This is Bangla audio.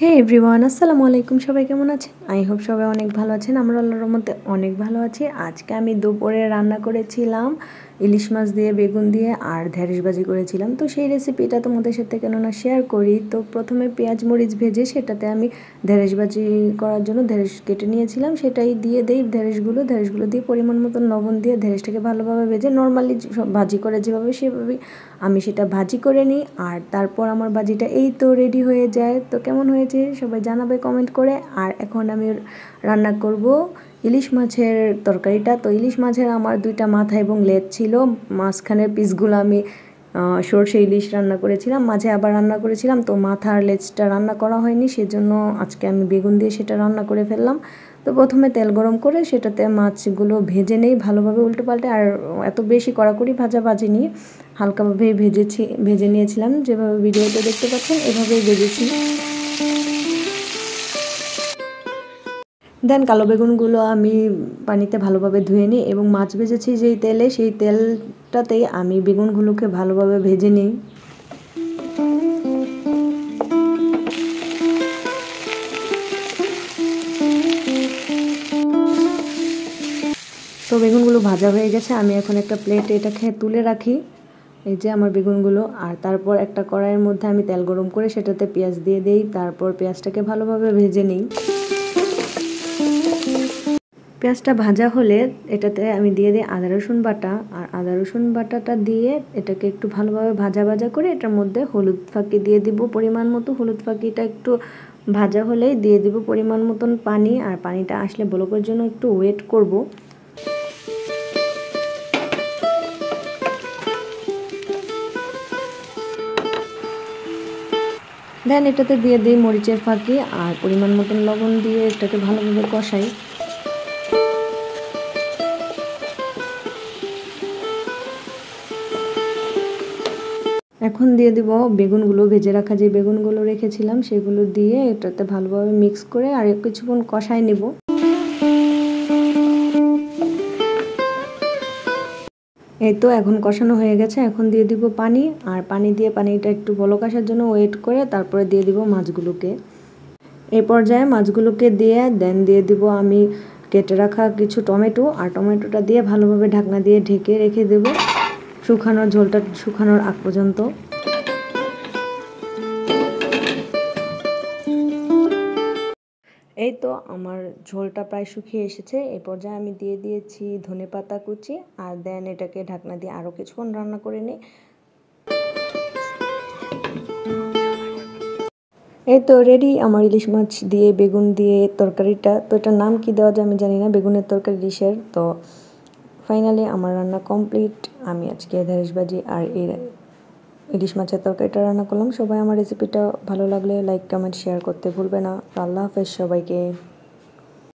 হে এভরিওয়ান, আসসালামু আলাইকুম। সবাই কেমন আছেন? আই হোপ সবাই অনেক ভালো আছেন। আমরা আল্লাহর রহমতে অনেক ভালো আছি। আজকে আমি দুপুরে রান্না করেছিলাম ইলিশ মাছ দিয়ে, বেগুন দিয়ে আর ঢেঁড়স ভাজি করেছিলাম। তো সেই রেসিপিটা তোমাদের সাথে কেননা শেয়ার করি। তো প্রথমে পেঁয়াজ মরিচ ভেজে সেটাতে আমি ঢেঁড়স ভাজি করার জন্য ঢেঁড়স কেটে নিয়েছিলাম, সেটাই দিয়ে দেই। ঢেঁড়সগুলো দিয়ে পরিমাণ মতো লবণ দিয়ে ঢেঁড়সটাকে ভালোভাবে ভেজে নর্মালি ভাজি করে যেভাবে সেভাবেই আমি সেটা ভাজি করে নিই। আর তারপর আমার ভাজিটা এই তো রেডি হয়ে যায়। তো কেমন হয়েছে সবাই জানাবে কমেন্ট করে। আর এখন আমি রান্না করব ইলিশ মাছের তরকারিটা। তো ইলিশ মাছের আমার দুইটা মাথা এবং লেজ ছিল, মাঝখানের পিসগুলো আমি সরষে ইলিশ রান্না করেছিলাম, মাঝে আবার রান্না করেছিলাম। তো মাথা আর লেজটা রান্না করা হয়নি, সেজন্য আজকে আমি বেগুন দিয়ে সেটা রান্না করে ফেললাম। তো প্রথমে তেল গরম করে সেটাতে মাছগুলো ভেজে নেই ভালোভাবে উল্টো পাল্টে। আর এত বেশি কড়াকড়ি ভাজিনি, হালকাভাবে ভেজে নিয়েছিলাম, যেভাবে ভিডিওতে দেখতে পাচ্ছেন এভাবেই ভেজেছি। দেন কালো বেগুনগুলো আমি পানিতে ভালোভাবে ধুয়ে নিই এবং মাছ ভেজেছি যেই তেলে, সেই তেলটাতেই আমি বেগুনগুলোকে ভালোভাবে ভেজে নিই। তো বেগুনগুলো ভাজা হয়ে গেছে, আমি এখন একটা প্লেটে এটাকে তুলে রাখি। এই যে আমার বেগুনগুলো। আর তারপর একটা কড়াইয়ের মধ্যে আমি তেল গরম করে সেটাতে পেঁয়াজ দিয়ে দিই। তারপর পেঁয়াজটাকে ভালোভাবে ভেজে নিই। পেঁয়াজটা ভাজা হলে এটাতে আমি দিয়ে দিই আদা রসুন বাটা। আর আদা রসুন বাটাটা দিয়ে এটাকে একটু ভালোভাবে ভাজা করে এটার মধ্যে হলুদ ফাঁকি দিয়ে দিব পরিমাণ মতো। হলুদ ফাঁকিটা একটু ভাজা হলেই দিয়ে দিব পরিমাণ মতন পানি। আর পানিটা আসলে বলকের জন্য একটু ওয়েট করব। দেন এটাতে দিয়ে দিই মরিচের ফাঁকি আর পরিমাণ মতন লবণ দিয়ে এটাকে ভালোভাবে কষাই। এখন দিয়ে দিব বেগুনগুলো, ভেজে রাখা যে বেগুনগুলো রেখেছিলাম সেগুলো দিয়ে এটাতে ভালোভাবে মিক্স করে আর কিছুক্ষণ কষাই নেব। এই তো এখন কষানো হয়ে গেছে। এখন দিয়ে দিব পানি। আর পানি দিয়ে পানিটা একটু বলক আসার জন্য ওয়েট করে তারপরে দিয়ে দিব মাছগুলোকে। এই পর্যায়ে মাছগুলোকে দিয়ে দিয়ে দিব আমি কেটে রাখা কিছু টমেটো। আর টমেটোটা দিয়ে ভালোভাবে ঢাকনা দিয়ে ঢেকে রেখে দেব ঝোলটা শুকানোর আগ পর্যন্ত। এই তো আমার ঝোলটা প্রায় শুকিয়ে এসেছে। এই পর্যায়ে আমি দিয়ে দিয়েছি ধনেপাতা কুচি। আর দেন এটাকে ঢাকনা দিয়ে আরও কিছুক্ষণ রান্না করে নিই। এই তো রেডি আমার ইলিশ মাছ দিয়ে বেগুন দিয়ে তরকারিটা। তো এটার নাম কি দেওয়া যায় আমি জানি না, বেগুনের তরকারি ডিশের। তো ফাইনালি আমার রান্না কমপ্লিট। আমি আজকে ঢেঁড়স ভাজি আর এই ইলিশ মাছের তরকারিটা রান্না করলাম। সবাই আমার রেসিপিটা ভালো লাগলে লাইক কমেন্ট শেয়ার করতে ভুলবে না। আল্লাহ হাফেজ সবাইকে।